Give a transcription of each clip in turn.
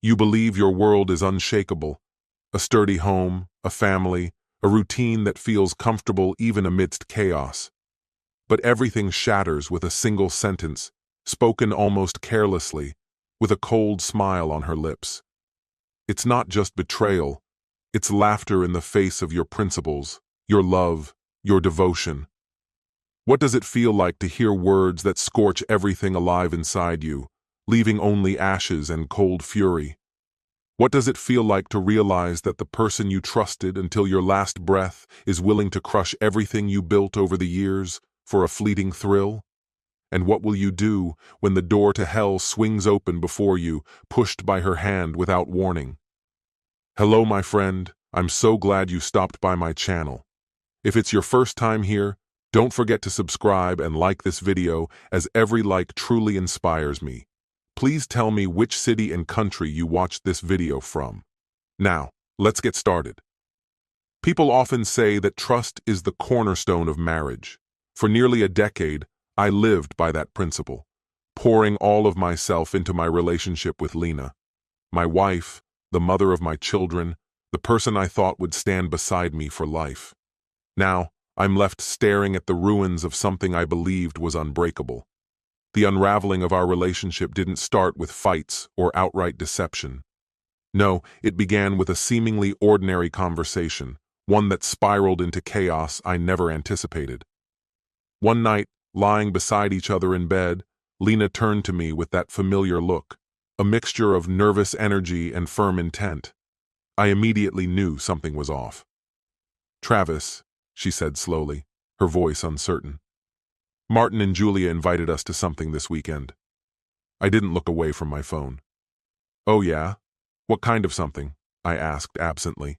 You believe your world is unshakable, a sturdy home, a family, a routine that feels comfortable even amidst chaos. But everything shatters with a single sentence, spoken almost carelessly, with a cold smile on her lips. It's not just betrayal, it's laughter in the face of your principles, your love, your devotion. What does it feel like to hear words that scorch everything alive inside you, leaving only ashes and cold fury? What does it feel like to realize that the person you trusted until your last breath is willing to crush everything you built over the years for a fleeting thrill? And what will you do when the door to hell swings open before you, pushed by her hand without warning? Hello, my friend. I'm so glad you stopped by my channel. If it's your first time here, don't forget to subscribe and like this video, as every like truly inspires me. Please tell me which city and country you watched this video from. Now, let's get started. People often say that trust is the cornerstone of marriage. For nearly a decade, I lived by that principle, pouring all of myself into my relationship with Lena, my wife, the mother of my children, the person I thought would stand beside me for life. Now, I'm left staring at the ruins of something I believed was unbreakable. The unraveling of our relationship didn't start with fights or outright deception. No, it began with a seemingly ordinary conversation, one that spiraled into chaos I never anticipated. One night, lying beside each other in bed, Lena turned to me with that familiar look, a mixture of nervous energy and firm intent. I immediately knew something was off. "Travis," she said slowly, her voice uncertain. "Martin and Julia invited us to something this weekend." I didn't look away from my phone. "Oh yeah? What kind of something?" I asked absently.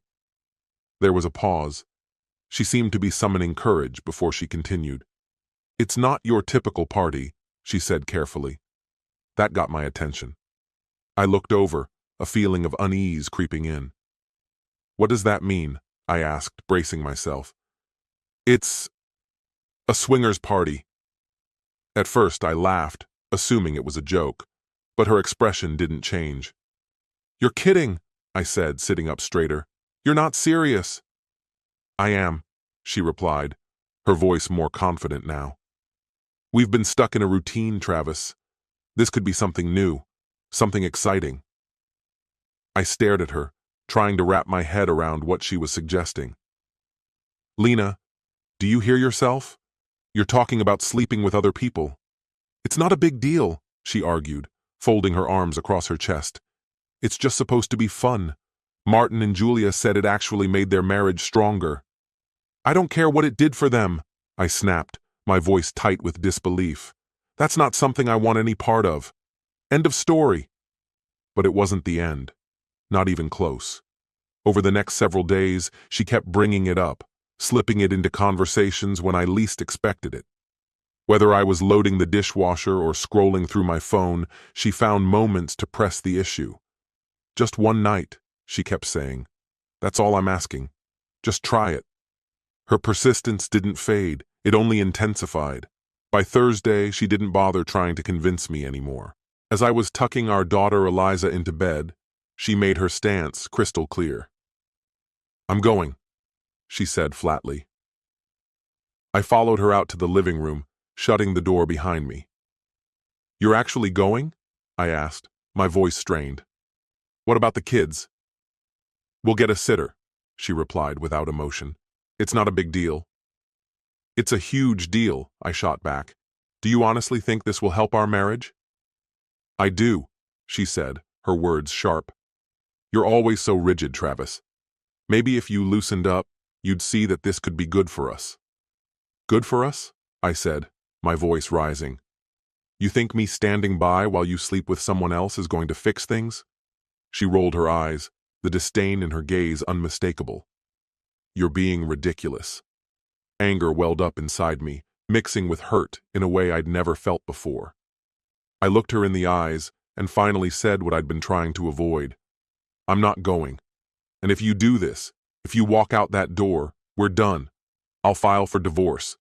There was a pause. She seemed to be summoning courage before she continued. "It's not your typical party," she said carefully. That got my attention. I looked over, a feeling of unease creeping in. "What does that mean?" I asked, bracing myself. "It's a swingers party." At first I laughed, assuming it was a joke, but her expression didn't change. "You're kidding," I said, sitting up straighter. "You're not serious." "I am," she replied, her voice more confident now. "We've been stuck in a routine, Travis. This could be something new, something exciting." I stared at her, trying to wrap my head around what she was suggesting. "Lena, do you hear yourself? You're talking about sleeping with other people." "It's not a big deal," she argued, folding her arms across her chest. "It's just supposed to be fun. Martin and Julia said it actually made their marriage stronger." "I don't care what it did for them," I snapped, my voice tight with disbelief. "That's not something I want any part of. End of story." But it wasn't the end. Not even close. Over the next several days, she kept bringing it up, slipping it into conversations when I least expected it. Whether I was loading the dishwasher or scrolling through my phone, she found moments to press the issue. "Just one night," she kept saying. "That's all I'm asking. Just try it." Her persistence didn't fade, it only intensified. By Thursday, she didn't bother trying to convince me anymore. As I was tucking our daughter Eliza into bed, she made her stance crystal clear. "I'm going," she said flatly. I followed her out to the living room, shutting the door behind me. "You're actually going?" I asked, my voice strained. "What about the kids?" "We'll get a sitter," she replied without emotion. "It's not a big deal." "It's a huge deal," I shot back. "Do you honestly think this will help our marriage?" "I do," she said, her words sharp. "You're always so rigid, Travis. Maybe if you loosened up, you'd see that this could be good for us." "Good for us?" I said, my voice rising. "You think me standing by while you sleep with someone else is going to fix things?" She rolled her eyes, the disdain in her gaze unmistakable. "You're being ridiculous." Anger welled up inside me, mixing with hurt in a way I'd never felt before. I looked her in the eyes and finally said what I'd been trying to avoid. "I'm not going. And if you do this, if you walk out that door, we're done. I'll file for divorce."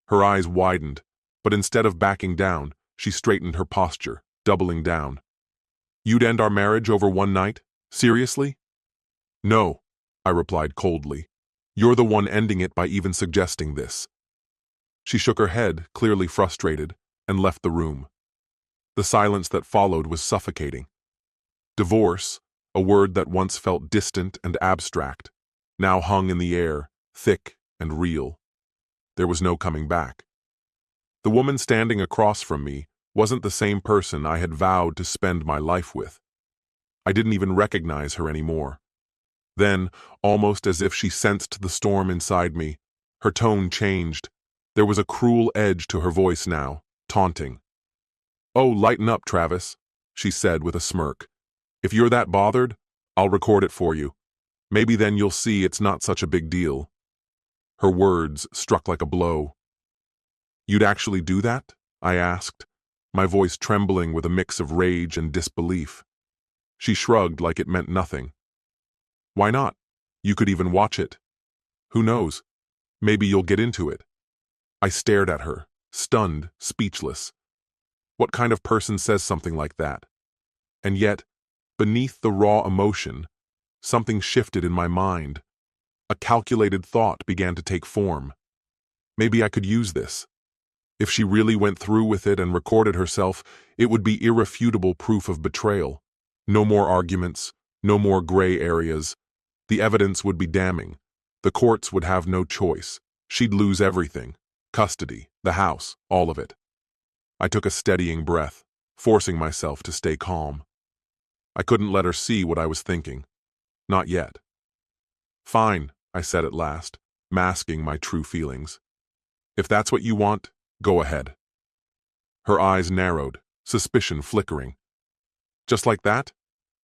Her eyes widened, but instead of backing down, she straightened her posture, doubling down. You'd end our marriage over one night? Seriously? No, I replied coldly. You're the one ending it by even suggesting this. She shook her head, clearly frustrated, and left the room. The silence that followed was suffocating. Divorce, a word that once felt distant and abstract, now hung in the air, thick and real. There was no coming back. The woman standing across from me wasn't the same person I had vowed to spend my life with. I didn't even recognize her anymore. Then, almost as if she sensed the storm inside me, her tone changed. There was a cruel edge to her voice now, taunting. "Oh, lighten up, Travis," she said with a smirk. "If you're that bothered, I'll record it for you. Maybe then you'll see it's not such a big deal." Her words struck like a blow. "You'd actually do that?" I asked, my voice trembling with a mix of rage and disbelief. She shrugged like it meant nothing. "Why not? You could even watch it. Who knows? Maybe you'll get into it." I stared at her, stunned, speechless. What kind of person says something like that? And yet, beneath the raw emotion, something shifted in my mind. A calculated thought began to take form. Maybe I could use this. If she really went through with it and recorded herself, it would be irrefutable proof of betrayal. No more arguments, no more gray areas. The evidence would be damning. The courts would have no choice. She'd lose everything. Custody, the house, all of it. I took a steadying breath, forcing myself to stay calm. I couldn't let her see what I was thinking. Not yet. "Fine," I said at last, masking my true feelings. "If that's what you want, go ahead." Her eyes narrowed, suspicion flickering. "Just like that?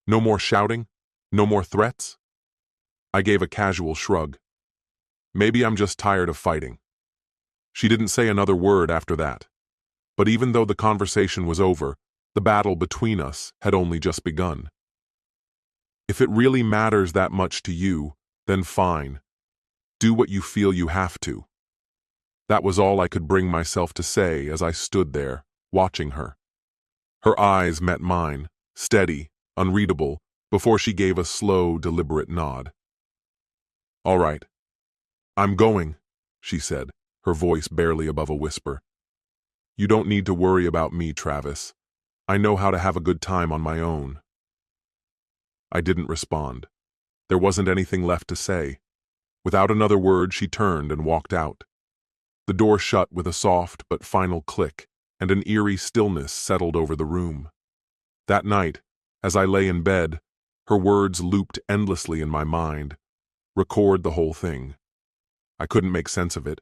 No more shouting? No more threats?" I gave a casual shrug. "Maybe I'm just tired of fighting." She didn't say another word after that. But even though the conversation was over, the battle between us had only just begun. "If it really matters that much to you, then fine. Do what you feel you have to." That was all I could bring myself to say as I stood there, watching her. Her eyes met mine, steady, unreadable, before she gave a slow, deliberate nod. "All right. I'm going," she said, her voice barely above a whisper. "You don't need to worry about me, Travis. I know how to have a good time on my own." I didn't respond. There wasn't anything left to say. Without another word, she turned and walked out. The door shut with a soft but final click, and an eerie stillness settled over the room. That night, as I lay in bed, her words looped endlessly in my mind. Record the whole thing. I couldn't make sense of it.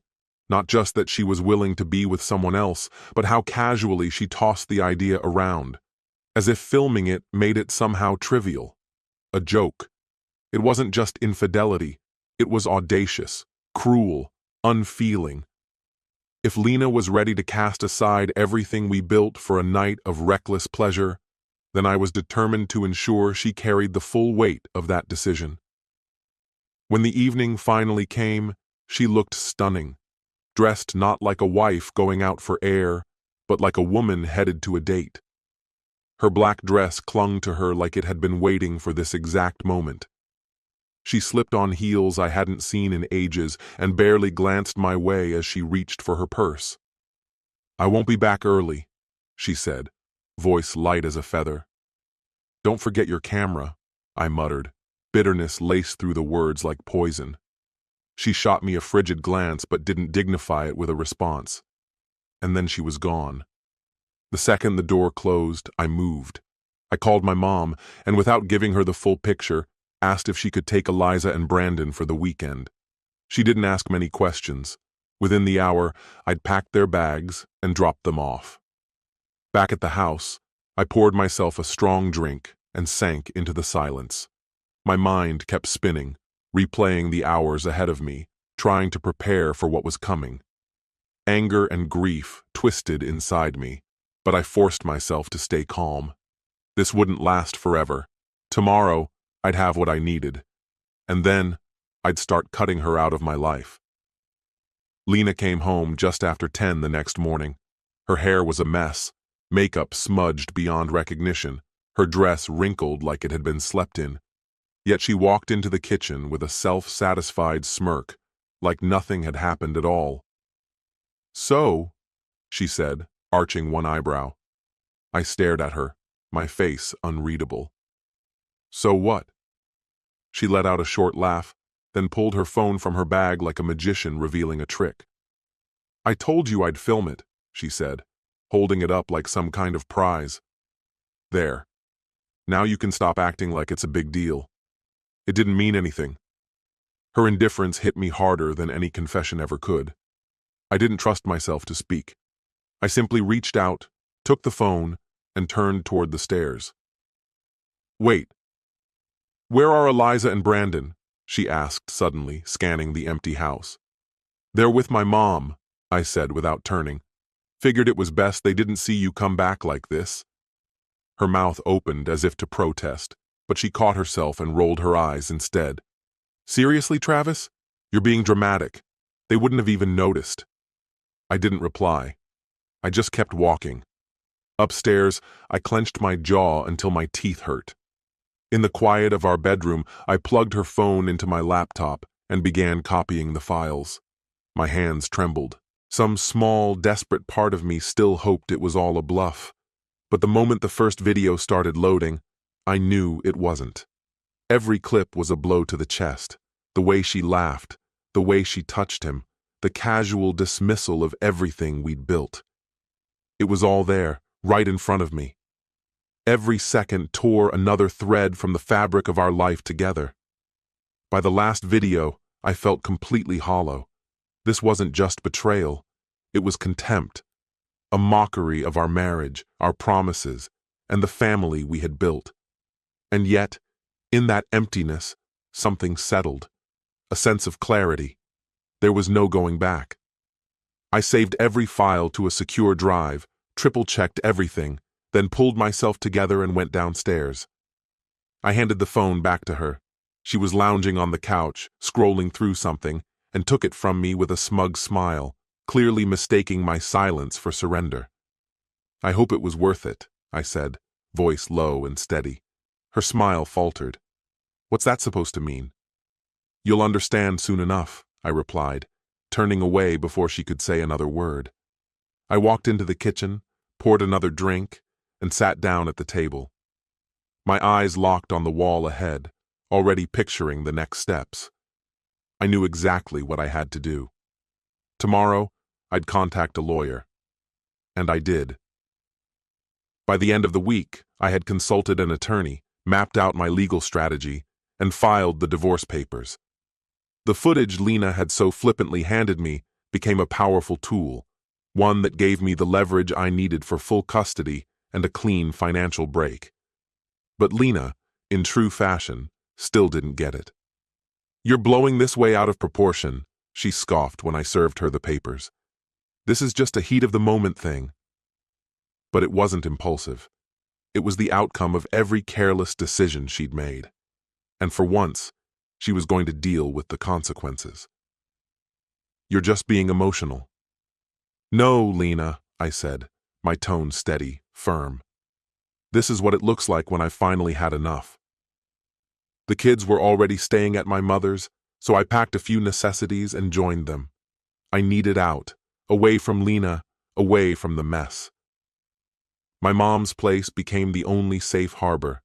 Not just that she was willing to be with someone else, but how casually she tossed the idea around, as if filming it made it somehow trivial. A joke. It wasn't just infidelity. It was audacious, cruel, unfeeling. If Lena was ready to cast aside everything we built for a night of reckless pleasure, then I was determined to ensure she carried the full weight of that decision. When the evening finally came, she looked stunning, dressed not like a wife going out for air, but like a woman headed to a date. Her black dress clung to her like it had been waiting for this exact moment. She slipped on heels I hadn't seen in ages and barely glanced my way as she reached for her purse. "I won't be back early," she said, voice light as a feather. "Don't forget your camera," I muttered, bitterness laced through the words like poison. She shot me a frigid glance but didn't dignify it with a response. And then she was gone. The second the door closed, I moved. I called my mom, and without giving her the full picture, asked if she could take Eliza and Brandon for the weekend. She didn't ask many questions. Within the hour, I'd packed their bags and dropped them off. Back at the house, I poured myself a strong drink and sank into the silence. My mind kept spinning, replaying the hours ahead of me, trying to prepare for what was coming. Anger and grief twisted inside me, but I forced myself to stay calm. This wouldn't last forever. Tomorrow, I'd have what I needed. And then, I'd start cutting her out of my life. Lena came home just after 10 the next morning. Her hair was a mess, makeup smudged beyond recognition, her dress wrinkled like it had been slept in. Yet she walked into the kitchen with a self-satisfied smirk, like nothing had happened at all. "So," she said, arching one eyebrow. I stared at her, my face unreadable. "So what?" She let out a short laugh, then pulled her phone from her bag like a magician revealing a trick. "I told you I'd film it," she said, holding it up like some kind of prize. "There. Now you can stop acting like it's a big deal. It didn't mean anything." Her indifference hit me harder than any confession ever could. I didn't trust myself to speak. I simply reached out, took the phone, and turned toward the stairs. "Wait. Where are Eliza and Brandon?" she asked suddenly, scanning the empty house. "They're with my mom," I said without turning. "Figured it was best they didn't see you come back like this." Her mouth opened as if to protest, but she caught herself and rolled her eyes instead. "Seriously, Travis? You're being dramatic. They wouldn't have even noticed." I didn't reply. I just kept walking. Upstairs, I clenched my jaw until my teeth hurt. In the quiet of our bedroom, I plugged her phone into my laptop and began copying the files. My hands trembled. Some small, desperate part of me still hoped it was all a bluff. But the moment the first video started loading, I knew it wasn't. Every clip was a blow to the chest. The way she laughed, the way she touched him, the casual dismissal of everything we'd built. It was all there, right in front of me. Every second tore another thread from the fabric of our life together. By the last video, I felt completely hollow. This wasn't just betrayal. It was contempt. A mockery of our marriage, our promises, and the family we had built. And yet, in that emptiness, something settled. A sense of clarity. There was no going back. I saved every file to a secure drive, triple-checked everything, then pulled myself together and went downstairs. I handed the phone back to her. She was lounging on the couch, scrolling through something, and took it from me with a smug smile, clearly mistaking my silence for surrender. "I hope it was worth it," I said, voice low and steady. Her smile faltered. "What's that supposed to mean?" "You'll understand soon enough," I replied, turning away before she could say another word. I walked into the kitchen, poured another drink, and sat down at the table. My eyes locked on the wall ahead, already picturing the next steps. I knew exactly what I had to do. Tomorrow, I'd contact a lawyer. And I did. By the end of the week, I had consulted an attorney, mapped out my legal strategy, and filed the divorce papers. The footage Lena had so flippantly handed me became a powerful tool, one that gave me the leverage I needed for full custody and a clean financial break. But Lena, in true fashion, still didn't get it. "You're blowing this way out of proportion," she scoffed when I served her the papers. "This is just a heat-of-the-moment thing." But it wasn't impulsive. It was the outcome of every careless decision she'd made. And for once, she was going to deal with the consequences. "You're just being emotional." "No, Lena," I said, my tone steady, firm. "This is what it looks like when I've finally had enough." The kids were already staying at my mother's, so I packed a few necessities and joined them. I needed out, away from Lena, away from the mess. My mom's place became the only safe harbor,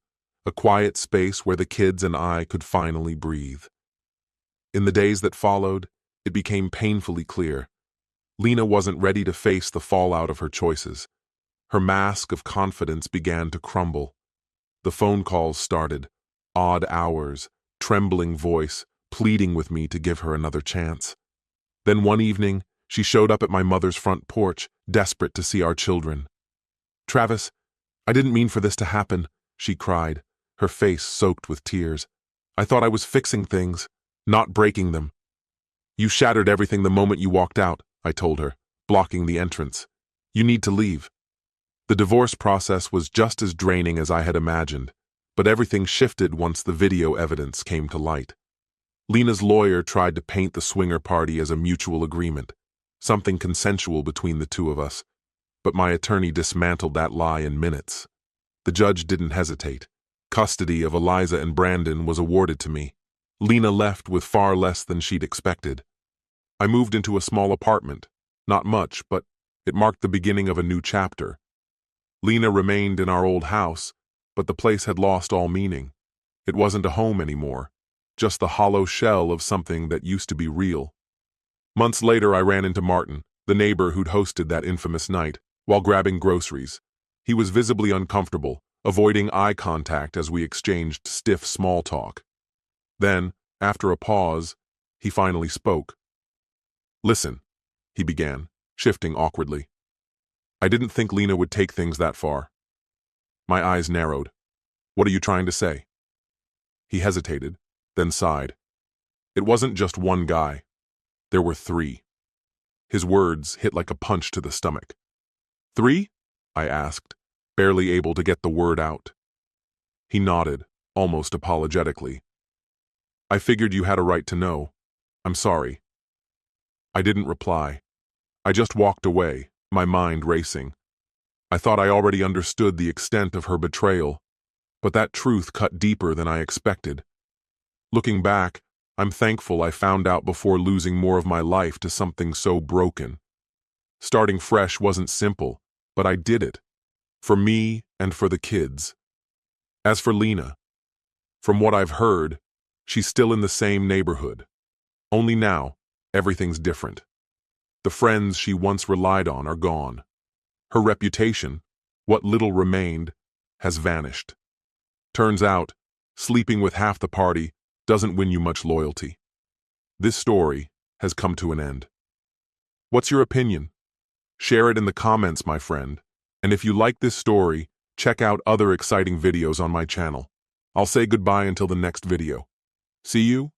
a quiet space where the kids and I could finally breathe. In the days that followed, it became painfully clear. Lena wasn't ready to face the fallout of her choices. Her mask of confidence began to crumble. The phone calls started, odd hours, trembling voice, pleading with me to give her another chance. Then one evening, she showed up at my mother's front porch, desperate to see our children. "Travis, I didn't mean for this to happen," she cried, her face soaked with tears. "I thought I was fixing things, not breaking them." "You shattered everything the moment you walked out," I told her, blocking the entrance. "You need to leave." The divorce process was just as draining as I had imagined, but everything shifted once the video evidence came to light. Lena's lawyer tried to paint the swinger party as a mutual agreement, something consensual between the two of us, but my attorney dismantled that lie in minutes. The judge didn't hesitate. Custody of Eliza and Brandon was awarded to me. Lena left with far less than she'd expected. I moved into a small apartment. Not much, but it marked the beginning of a new chapter. Lena remained in our old house, but the place had lost all meaning. It wasn't a home anymore, just the hollow shell of something that used to be real. Months later, I ran into Martin, the neighbor who'd hosted that infamous night, while grabbing groceries. He was visibly uncomfortable, avoiding eye contact as we exchanged stiff small talk. Then, after a pause, he finally spoke. "Listen," he began, shifting awkwardly. "I didn't think Lena would take things that far." My eyes narrowed. "What are you trying to say?" He hesitated, then sighed. "It wasn't just one guy. There were three." His words hit like a punch to the stomach. "Three?" I asked, barely able to get the word out. He nodded, almost apologetically. "I figured you had a right to know. I'm sorry." I didn't reply. I just walked away, my mind racing. I thought I already understood the extent of her betrayal, but that truth cut deeper than I expected. Looking back, I'm thankful I found out before losing more of my life to something so broken. Starting fresh wasn't simple, but I did it. For me and for the kids. As for Lena, from what I've heard, she's still in the same neighborhood. Only now, everything's different. The friends she once relied on are gone. Her reputation, what little remained, has vanished. Turns out, sleeping with half the party doesn't win you much loyalty. This story has come to an end. What's your opinion? Share it in the comments, my friend. And if you like this story, check out other exciting videos on my channel. I'll say goodbye until the next video. See you